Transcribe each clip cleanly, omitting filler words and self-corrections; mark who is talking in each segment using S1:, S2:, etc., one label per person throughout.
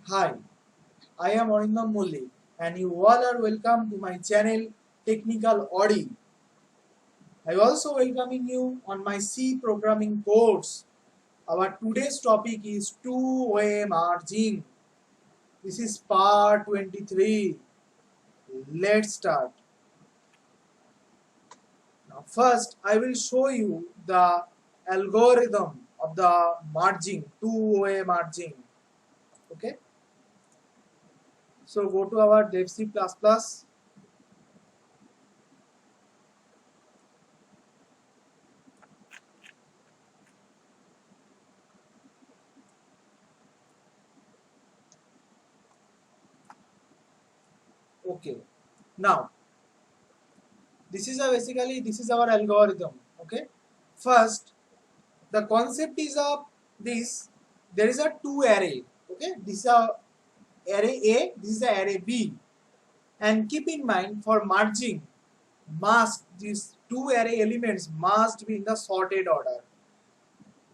S1: Hi, I am Arindam Mulli and you all are welcome to my channel Technical Audi. I also welcoming you on my C programming course. Our today's topic is two-way merging. This is part 23. Let's start. Now first I will show you the algorithm of the merging, two-way merging. Okay. So go to our Dev C++. Okay. Now this is our algorithm. Okay, first the concept is of this. There is a two array. Okay, this is a array A, this is a array B, and keep in mind for merging must these two array elements must be in the sorted order,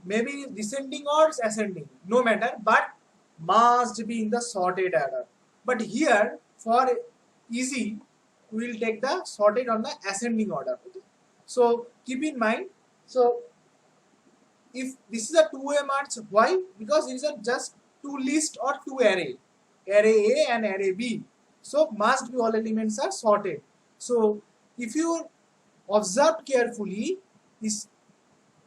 S1: maybe descending or ascending, no matter, but must be in the sorted order. But here for easy we will take the sorted on the ascending order. Okay? So keep in mind, so if this is a two-way merge, why? Because it is a just two list or two array, array A and array B. So must be all elements are sorted. So if you observe carefully, these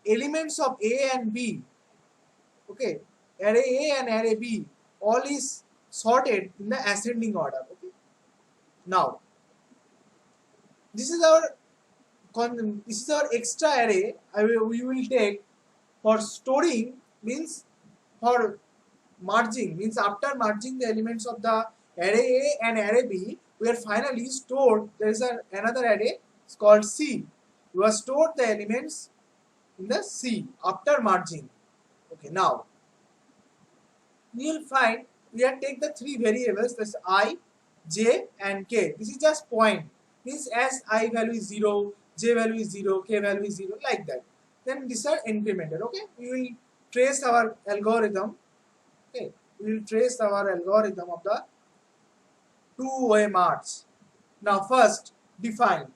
S1: elements of A and B, okay, array A and array B, all is sorted in the ascending order. Okay. Now this is our extra array we will take for storing, means for merging, means after merging the elements of the array A and array B, we are finally stored. There is another array, it's called C. We have stored the elements in the C after merging. Okay, now we will find, we have take the three variables, that's I, J and K. This is just point, means as I value is 0, J value is 0, K value is 0, like that. Then these are incremented. Okay, we will trace our algorithm. Okay, we will trace our algorithm of the two-way merge. Now first define,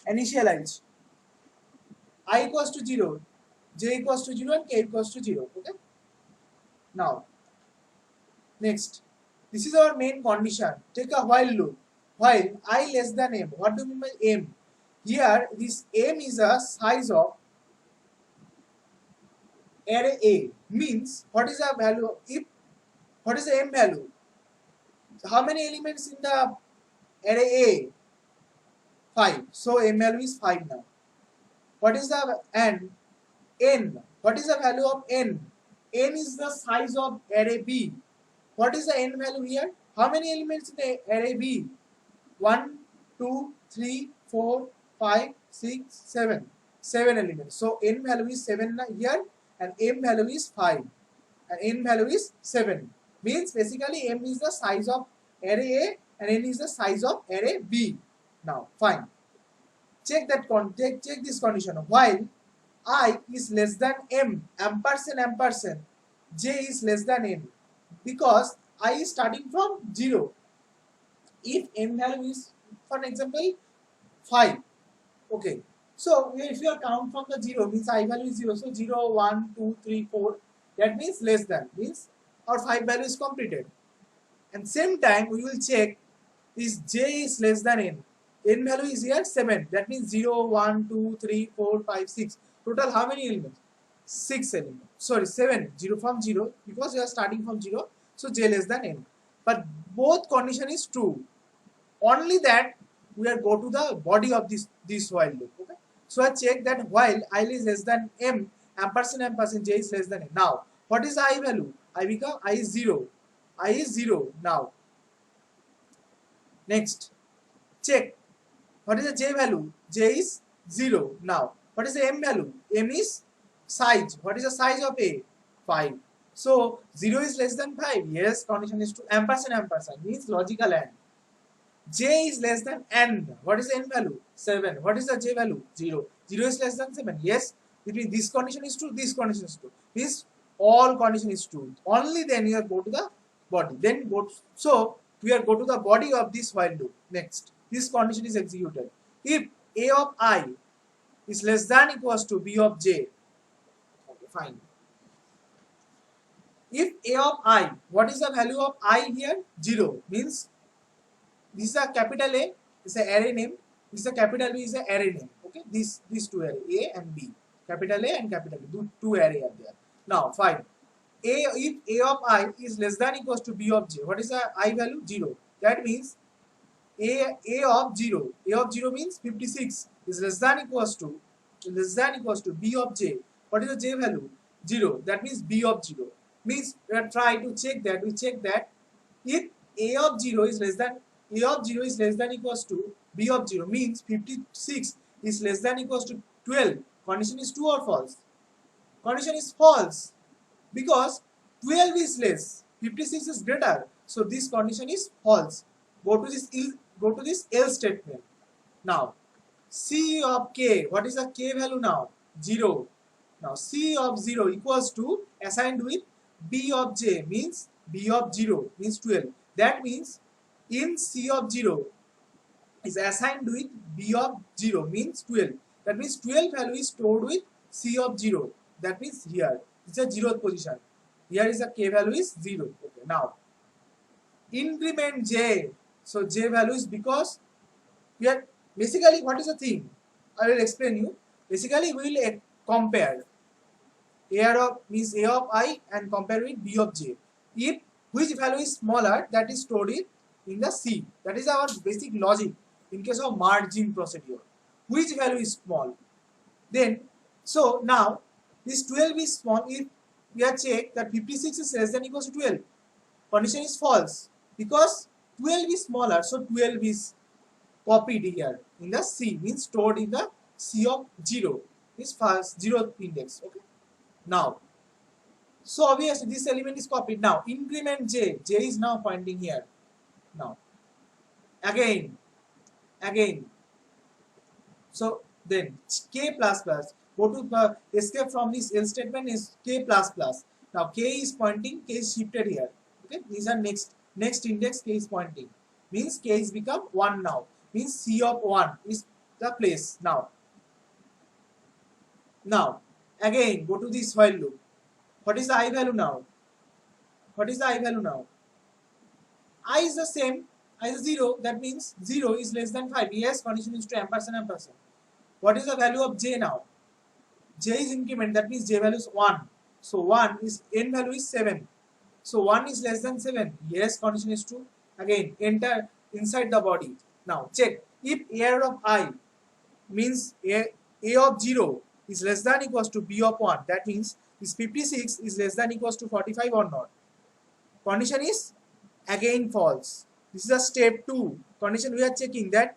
S1: initialize I equals to 0, J equals to 0 and K equals to 0. Okay. Now next, this is our main condition. Take a while loop. While I less than m. What do you mean by m? Here this m is a size of array A. Means what is the value? If what is the m value? How many elements in the array A? 5. So m value is 5 now. What is the n? N. What is the value of n? N is the size of array B. What is the n value here? How many elements in the array B? 1, 2, 3, 4, 5, 6, 7. 7 elements. So n value is 7 here and m value is 5. And n value is 7. Means basically m is the size of array A and n is the size of array B. Now fine. Check this condition. While I is less than m, ampersand, j is less than n, because I is starting from 0. If m value is, for example, 5, okay, so if you are count from the 0, means I value is 0, so 0, 1, 2, 3, 4, that means less than, means our 5 value is completed. And same time we will check is j is less than n value is here 7, that means 0, 1, 2, 3, 4, 5, 6. Total how many elements? 6 elements. Sorry, 7. 0 from 0, because we are starting from 0, so j less than n. But both condition is true. Only that we are go to the body of this while loop. Okay. So I check that while I is less than m, ampersand j is less than n. Now what is I value? I become I is 0. I is 0 now. Next, check what is the j value? J is 0 now. What is the m value? M is size. What is the size of A? 5. So 0 is less than 5. Yes, condition is true. Ampersand means logical AND. J is less than n. What is the n value? 7. What is the j value? 0. 0 is less than 7. Yes, between this condition is true, this condition is true. This all condition is true. Only then you go to the body. Then so we are go to the body of this while loop. Next, this condition is executed. If a of I is less than equals to b of j, okay, fine. If a of I, what is the value of I here? 0 means this is a capital A, is an array name. This is a capital B, is an array name. Okay, these two array A and B, capital A and capital B, two array are there. Now fine. If a of I is less than equals to b of j, what is the I value? 0. That means a of 0, a of 0 means 56 is less than equals to b of j. What is the j value? 0. That means b of 0 means we are trying to check that. We check that if a of 0 is less than equals to b of 0 means 56 is less than equals to 12. Condition is true or false? Condition is false, because 12 is less, 56 is greater. So this condition is false. Go to this else statement. Now C of k, what is the k value now? 0. Now C of 0 equals to assigned with b of j means b of 0 means 12. That means in C of 0 is assigned with b of 0 means 12. That means 12 value is stored with C of 0. That means here it's a 0th position. Here is a k value is 0. Okay. Now increment j. So j value is because we are basically, what is the thing? I will explain you. Basically we will compare a of means a of I and compare with b of j. If which value is smaller, that is stored in the C. That is our basic logic in case of merging procedure. Which value is small? Then so now this 12 is small. If we are check that 56 is less than equals to 12, condition is false because 12 is smaller. So 12 is copied here in the C, means stored in the C of 0, is first 0th index. Okay. Now so obviously this element is copied. Now increment j is now pointing here. Now again so then k plus plus, go to the escape from this else statement is k plus plus. Now k is pointing, k is shifted here. Okay, these are next index, k is pointing means k is become 1 now, means C of 1 is the place. Now again go to this while loop. What is the I value now? I is the same, I is 0. That means 0 is less than 5. Yes, condition is to ampersand. What is the value of j now? J is increment, that means j value is 1. So 1 is, n value is 7. So 1 is less than 7. Yes, condition is true. Again enter inside the body. Now check if a of I means a of 0 is less than equals to b of 1. That means this 56 is less than equals to 45 or not. Condition is again false. This is a step 2 condition. We are checking that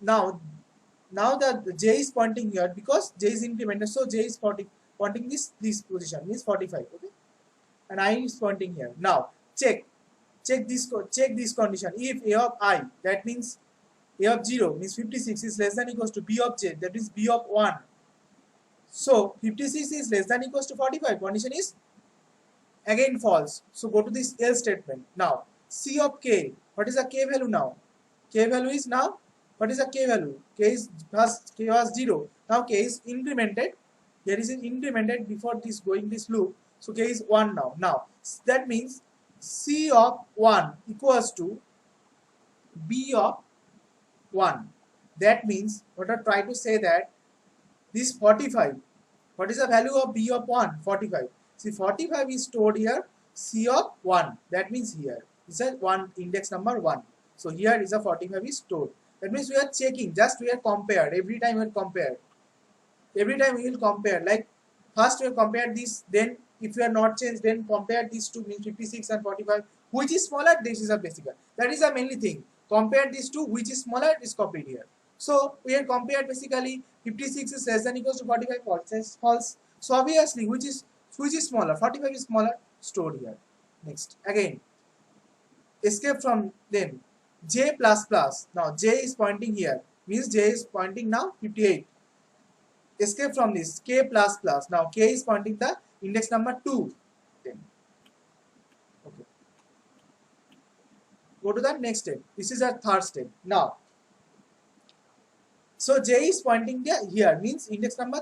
S1: now the j is pointing here because j is incremented. So j is pointing this position means 45. Okay, and I is pointing here. Now check this condition. If a of I, that means a of 0 means 56 is less than equals to b of j, that is b of 1. So 56 is less than equals to 45. Condition is again false. So go to this else statement. Now C of k, what is the k value now? K value is now, what is the k value? K was 0. Now k is incremented. Here is incremented before this going this loop. So k is 1 now. Now that means C of 1 equals to b of 1. That means what I try to say that this 45, what is the value of b of 1? 45. See, 45 is stored here, C of 1. That means here is a 1, index number 1. So here is a 45 is stored. That means we are checking, just we are compared. Every time we will compare. Every time we will compare. Like first we will compare this, then if we are not changed, then compare these two, means 56 and 45. Which is smaller? This is a basic. That is the mainly thing. Compare these two, which is smaller is copied here. So we have compared basically 56 is less than equals to 45, false. So obviously which is smaller? 45 is smaller, stored here. Next again escape from then j plus plus. Now j is pointing here, means j is pointing now 58. Escape from this k plus plus. Now k is pointing the index number 2. Then okay. Go to the next step. This is our third step. Now, so J is pointing here, means index number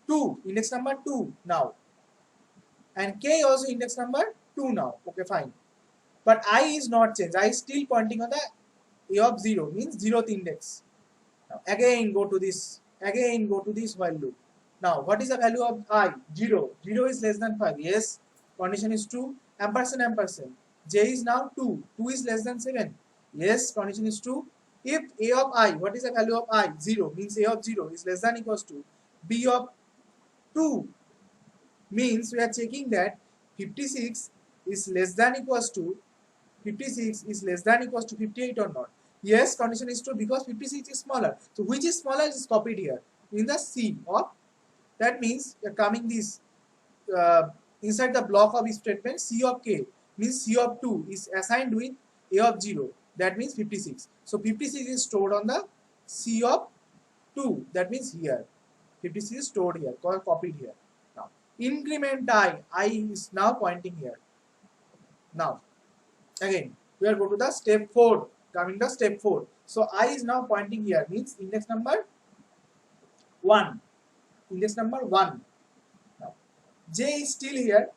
S1: 2. Index number 2 now. And K also index number 2 now. Okay, fine. But I is not changed. I is still pointing on the A of 0, means 0th index. Now, again go to this while loop. Now, what is the value of I? 0. 0 is less than 5. Yes. Condition is true. Ampersand, ampersand. J is now 2. 2 is less than 7. Yes. Condition is true. If A of I, what is the value of I? 0. Means A of 0 is less than equals to B of 2. Means we are checking that 56 is less than equals to 58 or not. Yes, condition is true because 56 is smaller. So which is smaller is copied here in the C of, that means we are coming this inside the block of statement. C of K means C of 2 is assigned with A of 0, that means 56. So 56 is stored on the C of 2, that means here 56 is stored here, copied here. Now increment I is now pointing here. Now again we are go to the step 4, coming to step 4. So I is now pointing here, means index number 1. Index number 1. Now J is still here.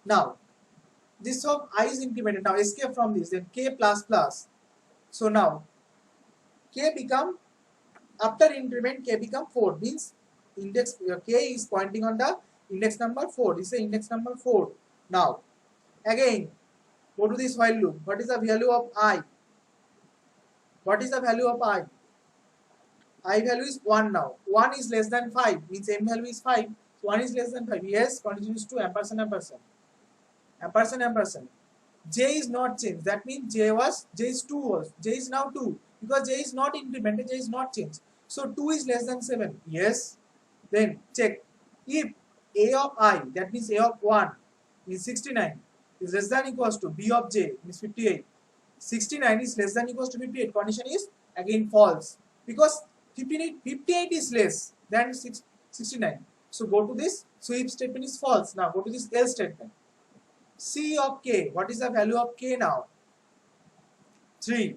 S1: Now this of I is incremented. Now escape from this, then K plus plus. So now K become, after increment K become 4, means index K is pointing on the index number 4. This is the index number 4. Now again go to this while loop. What is the value of I? What is the value of I? I value is 1 now. 1 is less than 5, means M value is 5. So 1 is less than 5. Yes, continues to ampersand, ampersand. Ampersand, ampersand. J is not changed. That means J is 2. J is now 2. Because J is not incremented, J is not changed. So 2 is less than 7. Yes. Then check. If A of I, that means A of 1, is 69, is less than equals to B of J, means 58. 69 is less than equals to 58. Condition is again false. Because 58 is less than 69. So go to this. So if statement is false. Now go to this else statement. C of K. What is the value of K now? 3.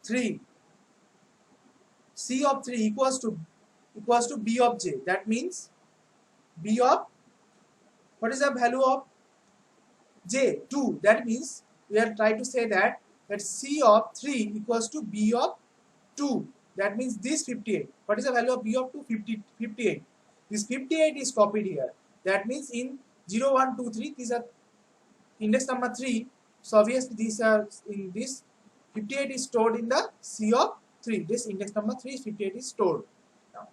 S1: 3. C of 3 equals to B of J. That means B of, what is the value of J? 2. That means we are trying to say that C of 3 equals to B of 2. That means this 58. What is the value of B of 2? 58. This 58 is copied here. That means in 0, 1, 2, 3, these are index number 3. So obviously these are in this 58 is stored in the C of 3. This index number 3 is 58 is stored. Now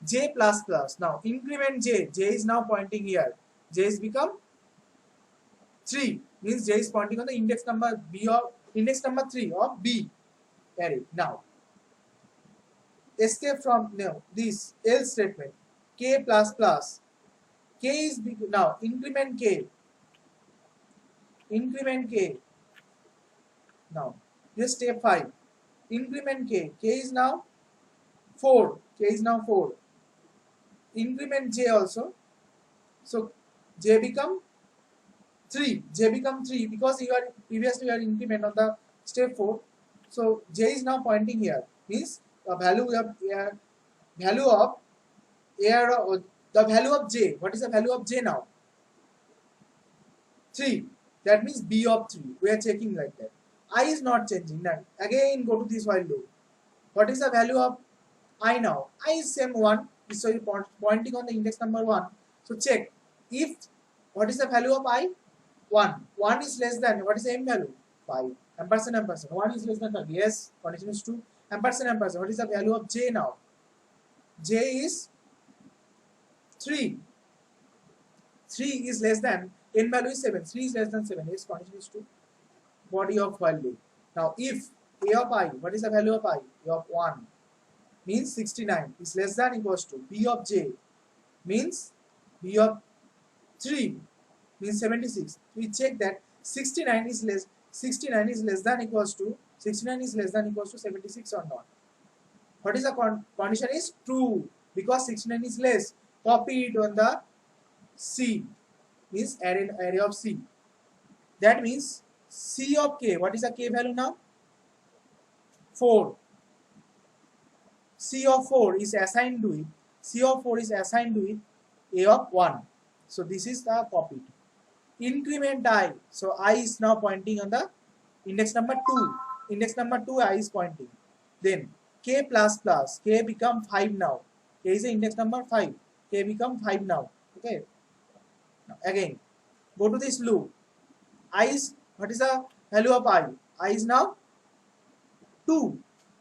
S1: J plus plus. Now increment J. J is now pointing here. J is become 3. Means J is pointing on the index number 3 of B array. Now escape from this else statement. K plus plus. K is now increment K. Increment K. Now this step 5. Increment K. K is now 4. K is now 4. Increment J also. So J become 3. J become 3 because you are previously you are increment on the step 4. So J is now pointing here. Means the value of J. What is the value of J now? 3. That means B of 3. We are checking like that. I is not changing. Then again go to this while loop. What is the value of I now? I is same 1. So you pointing on the index number 1. So check. If what is the value of I? 1. 1 is less than, what is the M value? 5. Ampersand, ampersand. 1 is less than 5. Yes, condition is true. Ampersand, ampersand. What is the value of J now? J is 3. 3 is less than, N value is 7. 3 is less than 7. Yes, condition is true. Body of while loop. Now if A of I, what is the value of I? A of 1 means 69 is less than equals to B of J means B of 3 means 76. We check that 69 is less than equals to 76 or not. What is the condition is true because 69 is less. Copy it on the C means array of C. That means C of k, what is the k value now? 4. C of 4 is assigned to it. C of 4 is assigned to it A of 1. So this is the copied. Increment I. So I is now pointing on the index number 2. Index number 2 I is pointing. Then k plus plus. K become 5 now. K is the index number 5. K become 5 now. Okay. Now again, go to this loop. I is, what is the value of I? I is now 2.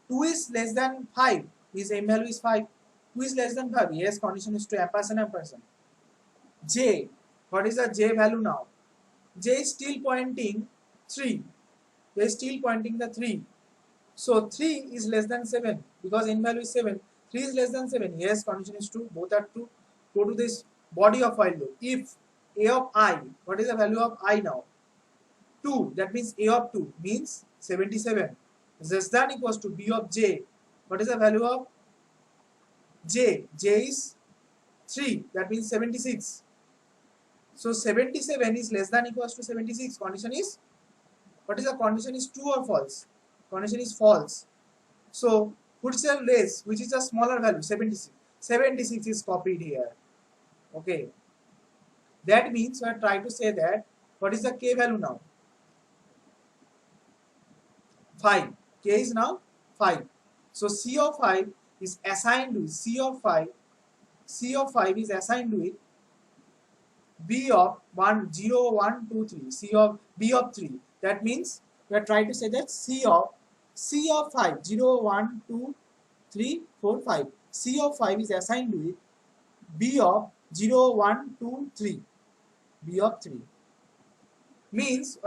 S1: 2 is less than 5. His M value is 5. 2 is less than 5. Yes, condition is to ampersand ampersand. J. What is the J value now? J is still pointing 3. J is still pointing the 3. So 3 is less than 7 because n value is 7. 3 is less than 7. Yes, condition is true. Both are true. Go to this body of while loop. If A of I, what is the value of I now? 2. That means A of 2 means 77. Less than equals to B of J. What is the value of J? J is 3. That means 76. So 77 is less than equals to 76. Condition is, what is the condition is true or false? Condition is false. So which is less, which is a smaller value? 76. 76 is copied here. Okay. That means we are trying to say that what is the k value now? 5. K is now 5. So C of 5 is assigned to C of 5. C of 5 is assigned to it B of 1, 0, 1, 2, 3. C of B of 3. That means we are trying to say that C of 5, 0, 1, 2, 3, 4, 5. C of 5 is assigned to it B of 0, 1, 2, 3. B of 3. Means,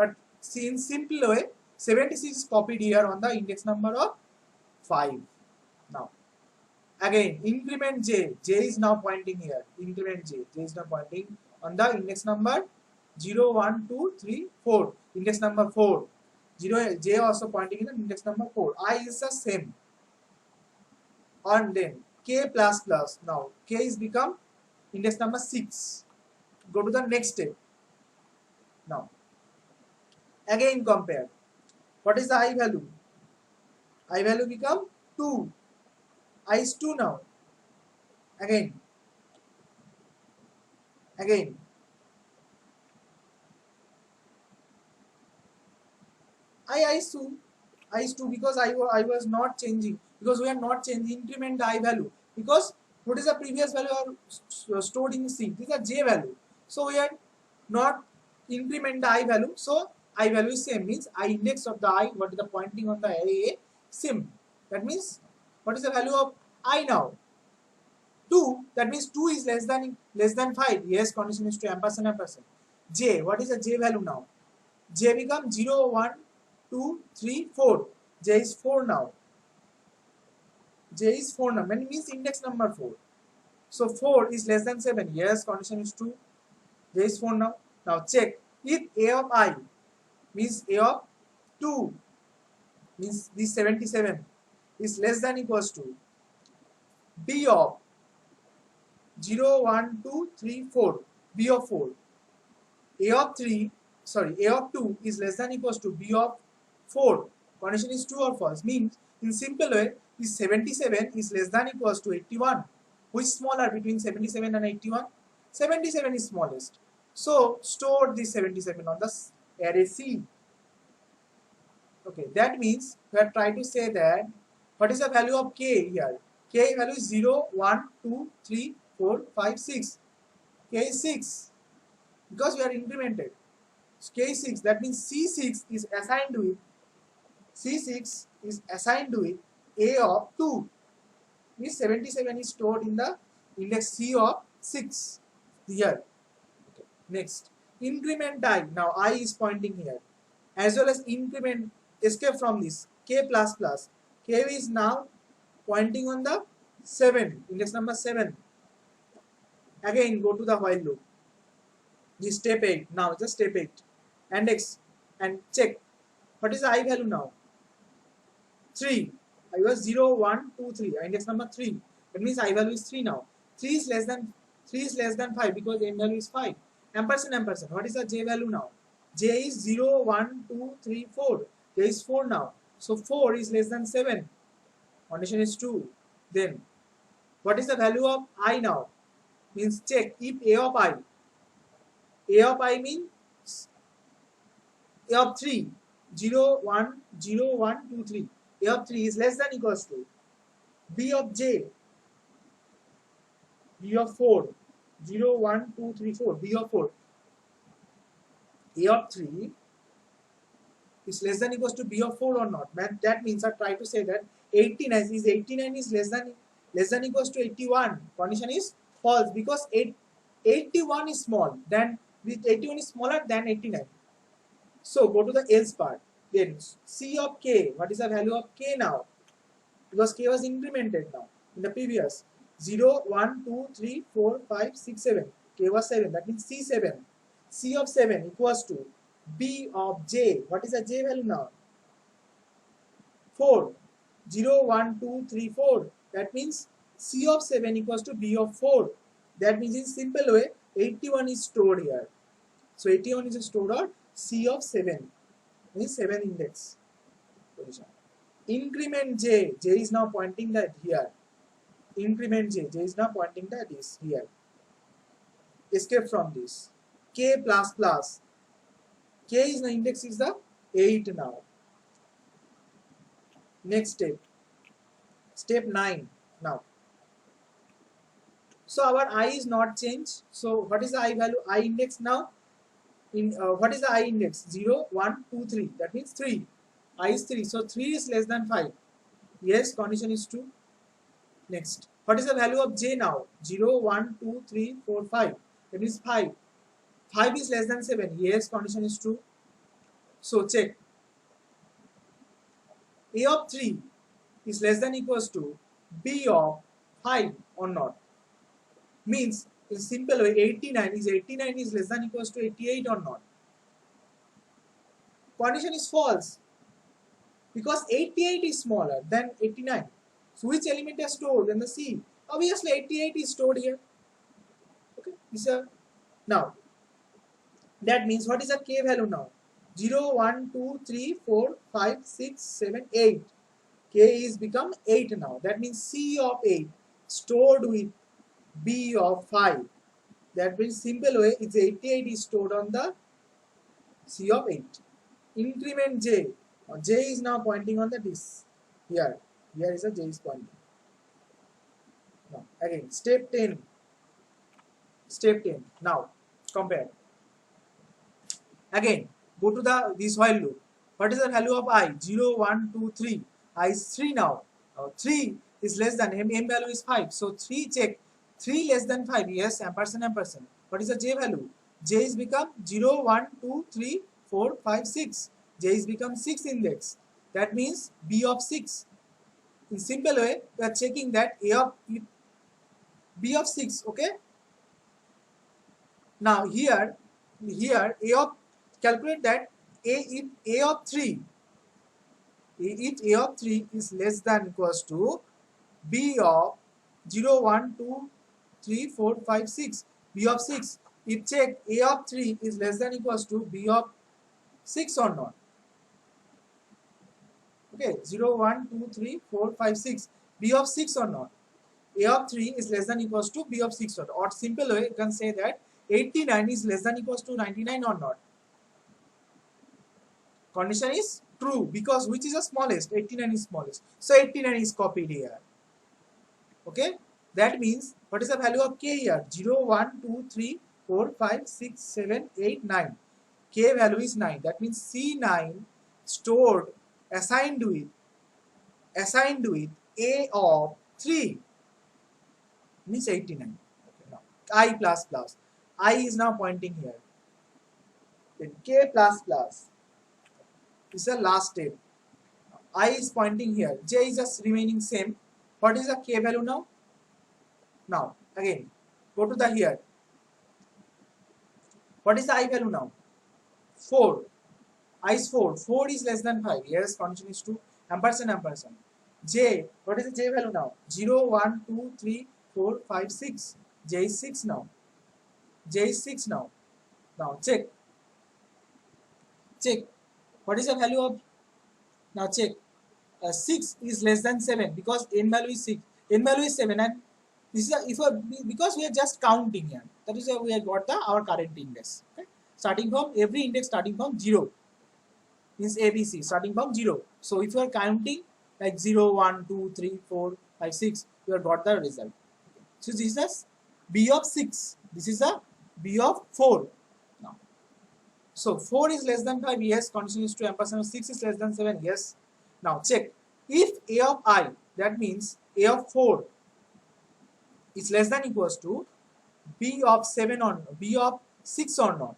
S1: in simple way, 76 is copied here on the index number of 5. Now, again, increment J. J is now pointing here. Increment J. J is now pointing on the index number 0, 1, 2, 3, 4. Index number 4. 0, J also pointing in the index number 4. I is the same. And then K plus plus. Now, K is become index number 6. Go to the next step. Now, again compare. What is the I value? I value become 2. I is 2 now. Again. I is 2. I is 2 because I was not changing. Because we are not changing, increment the I value. Because what is the previous value are stored in C? This is a J value. So we are not increment the I value. So I value is same, means I index of the I, what is the pointing on the array A, sim. That means what is the value of I now? 2. That means 2 is less than 5. Yes, condition is to ampersand ampersand. J, what is the J value now? J become 0, 1, 2, 3, 4. J is 4 now. J is 4 now. That means index number 4. So 4 is less than 7. Yes, condition is true. J is 4 now. Now check. If A of I means A of 2 means this 77 is less than equals to B of 0, 1, 2, 3, 4. B of 4. A of 2 is less than equals to B of 4. Condition is true or false. Means in simple way, this 77 is less than equals to 81. Which is smaller between 77 and 81? 77 is smallest. So store this 77 on the array C. Okay, that means we are trying to say that what is the value of K here? K value is 0, 1, 2, 3, 4, 5, 6. K is 6 because we are incremented. So K is 6. That means C6 is assigned to it. C6 is assigned to it A of 2. Means 77 is stored in the index C of 6 here. Okay. Next, increment I. Now I is pointing here. As well as increment, escape from this K plus plus. K is now pointing on the 7, index number 7. Again go to the while loop. This step 8. Now just step 8. Index and check. What is the I value now? 3. I was 0, 1, 2, 3. Index number 3. That means I value is 3 now. 3 is less than 5 because n value is 5. Ampersand ampersand. What is the J value now? J is 0, 1, 2, 3, 4. J is 4 now. So 4 is less than 7. Condition is true. Then what is the value of I now? Means check if A of I. A of I means A of 3. 0, 1, 0, 1, 2, 3. A of 3 is less than equals to B of J. B of 4. 0, 1, 2, 3, 4. B of 4. A of 3 is less than equals to B of 4 or not. That means I try to say that 89 is less than equals to 81. Condition is false because 81 is small. Then 81 is smaller than 89. So go to the else part. Then C of K. What is the value of K now? Because K was incremented now in the previous 0, 1, 2, 3, 4, 5, 6, 7. K was 7. That means C7. C of 7 equals to B of J. What is the J value now? 4. 0, 1, 2, 3, 4. That means C of 7 equals to B of 4. That means in simple way 81 is stored here. So 81 is stored on C of 7. Means 7 index position. Increment J. J is now pointing that here. Increment J. J is now pointing that this here. Escape from this. K plus plus. K is the index is the 8 now. Next step. Step 9 now. So our I is not changed. So what is the I value? I index now. What is the I index? 0, 1, 2, 3. That means 3. I is 3. So 3 is less than 5. Yes, condition is true. Next. What is the value of J now? 0, 1, 2, 3, 4, 5. That means 5. 5 is less than 7. Yes, condition is true. So check. A of 3 is less than equals to B of 5 or not. Means in simple way 89 is less than equals to 88 or not. Condition is false because 88 is smaller than 89. So which element is stored in the C? Obviously 88 is stored here. Okay, now that means what is the K value now? 0, 1, 2, 3, 4, 5, 6, 7, 8. K is become 8 now. That means C of 8 stored with B of 5. That means simple way it's 88 is stored on the C of 8. Increment J. J is now pointing on the disk. Here is a J is pointing. Now again step 10. Step 10. Now compare. Again go to this while loop. What is the value of I? 0, 1, 2, 3. I is 3 now. 3 is less than M value is 5. So 3 check. 3 less than 5. Yes, ampersand. What is the J value? J is become 0, 1, 2, 3, 4, 5, 6. J is become 6 index. That means B of 6. In simple way, we are checking that B of 6. Okay. Now here A of calculate that if A of 3 is less than equals to B of 0, 1, 2, 3, 4, 5, 6. B of 6. If check A of 3 is less than equals to B of 6 or not. Okay, 0, 1, 2, 3, 4, 5, 6. B of 6 or not. A of 3 is less than equals to B of 6 or not. Or simple way you can say that 89 is less than equals to 99 or not. Condition is true because which is the smallest? 89 is smallest. So 89 is copied here. Okay. That means what is the value of K here? 0, 1, 2, 3, 4, 5, 6, 7, 8, 9. K value is 9. That means C9 stored assigned with A of 3 means 89. Okay, now I plus plus. I is now pointing here. Then K plus plus. This is the last step. I is pointing here. J is just remaining same. What is the K value now? Now again go to the here. What is the I value now? 4. I is 4. 4 is less than 5. Yes, condition is true. Ampersand. J. What is the J value now? 0, 1, 2, 3, 4, 5, 6. J is 6 now. J is 6 now. Now check. check. What is the value of, now check, 6 is less than 7 because n value is 6, n value is 7, and this is a, if a, because we are just counting here, that is why we have got our current index. Okay? Starting from every index starting from 0 means ABC starting from 0. So if you are counting like 0, 1, 2, 3, 4, 5, 6, you have got the result. So this is a B of 6. This is a B of 4. Now, so 4 is less than 5, yes, condition is true, ampersand 6 is less than 7, yes. Now check, if A of I, that means A of 4 is less than equals to B of 7 or B of 6 or not,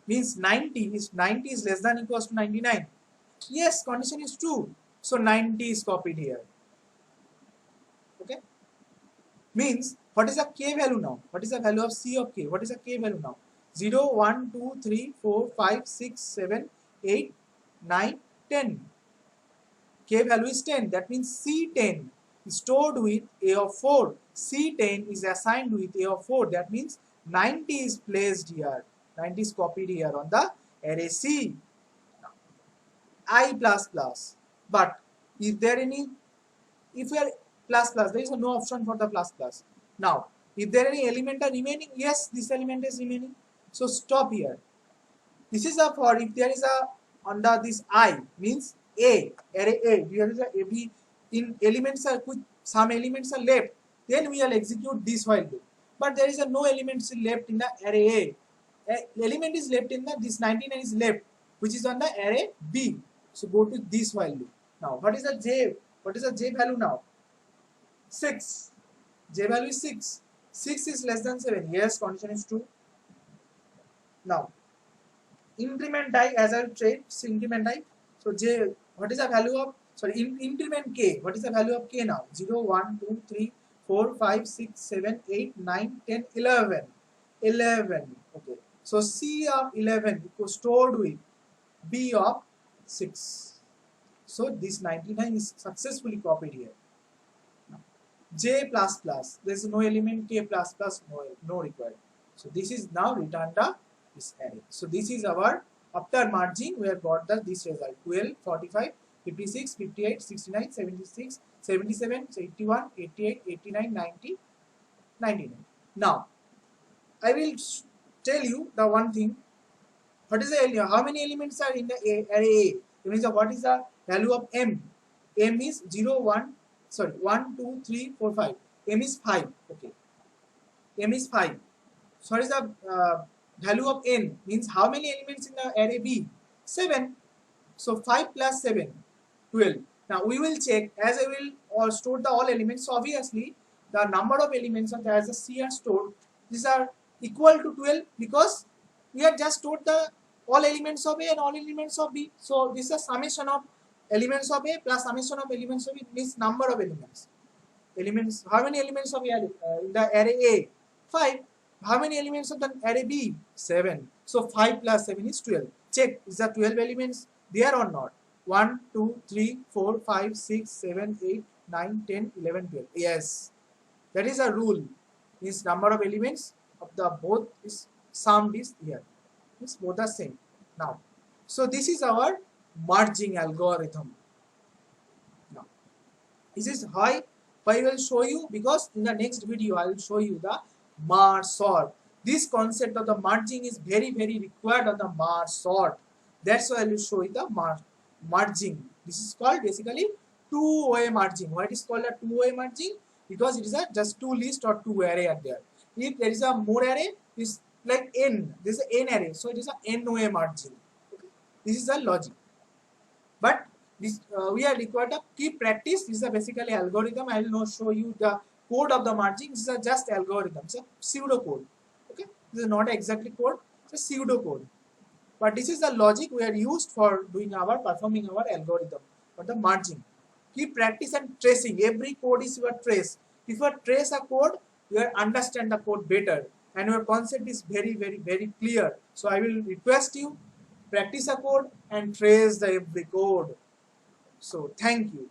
S1: means 90 is less than equals to 99. Yes, condition is true. So 90 is copied here. Okay. Means what is the K value now? What is the value of C of K? What is the K value now? 0, 1, 2, 3, 4, 5, 6, 7, 8, 9, 10. K value is 10. That means C10 is stored with A of 4. C10 is assigned with A of 4. That means 90 is placed here. 90 is copied here on the array C. I plus plus. But is there any, if we are plus plus, there is no option for the plus plus. Now, if there any element are remaining, yes, this element is remaining. So stop here. This is a for if there is a under this I means A, array A, there is a every in elements are some elements are left, then we will execute this while loop. But there is a no elements left in the array A. Element is left in the this 99 is left, which is on the array B. So go to this while loop. Now what is the J? What is the J value now? 6. J value is 6. 6 is less than 7. Yes, condition is true. Now increment I, as I said, increment I. So J, what is the value of, sorry, increment K. What is the value of K now? 0, 1, 2, 3, 4, 5, 6, 7, 8, 9, 10, 11. 11. Okay. So C of 11 is stored with B of 6. So this 99 is successfully copied here. Now, J plus plus. There is no element K plus plus, no required. So this is now returned this array. So this is our, after merging we have got this result: 12, 45, 56, 58, 69, 76, 77, 81, 88, 89, 90, 99. Now I will tell you the one thing. What is the, how many elements are in the array A? It means what is the value of M? M is 0, 1, sorry, 1, 2, 3, 4, 5. M is 5. Okay. M is 5. So what is the value of N? Means how many elements in the array B? 7. So 5 plus 7, 12. Now we will check, as I will store the all elements. So obviously the number of elements as the C are stored, these are equal to 12 because we have just stored the all elements of A and all elements of B. So this is a summation of elements of A plus summation of elements of B, means number of elements. Elements, how many elements of A in the array A? 5. How many elements of the array B? 7. So 5 plus 7 is 12. Check, is the 12 elements there or not? 1, 2, 3, 4, 5, 6, 7, 8, 9, 10, 11, 12. Yes. That is a rule. Means number of elements of the both is summed is here. Means both are same. Now, so this is our merging algorithm. Now, this is why I will show you, because in the next video I will show you the merge sort. This concept of the merging is very required on the merge sort. That's why I will show you the merging. This is called basically two-way merging. Why it is called a two-way merging? Because it is a just two list or two array are there. If there is a more array, it's like n. This is an n array, so it is a n-way merging. Okay. This is the logic. But this we are required to keep practice. This is a basically algorithm. I will not show you the code of the merging. This is a just algorithm. It's a pseudo code. Okay, this is not exactly code. It's a pseudo code. But this is the logic we are used for doing our performing our algorithm for the merging. Keep practice and tracing. Every code is your trace. If you trace a code, you will understand the code better, and your concept is very clear. So I will request you practice a code and trace the every code. So thank you.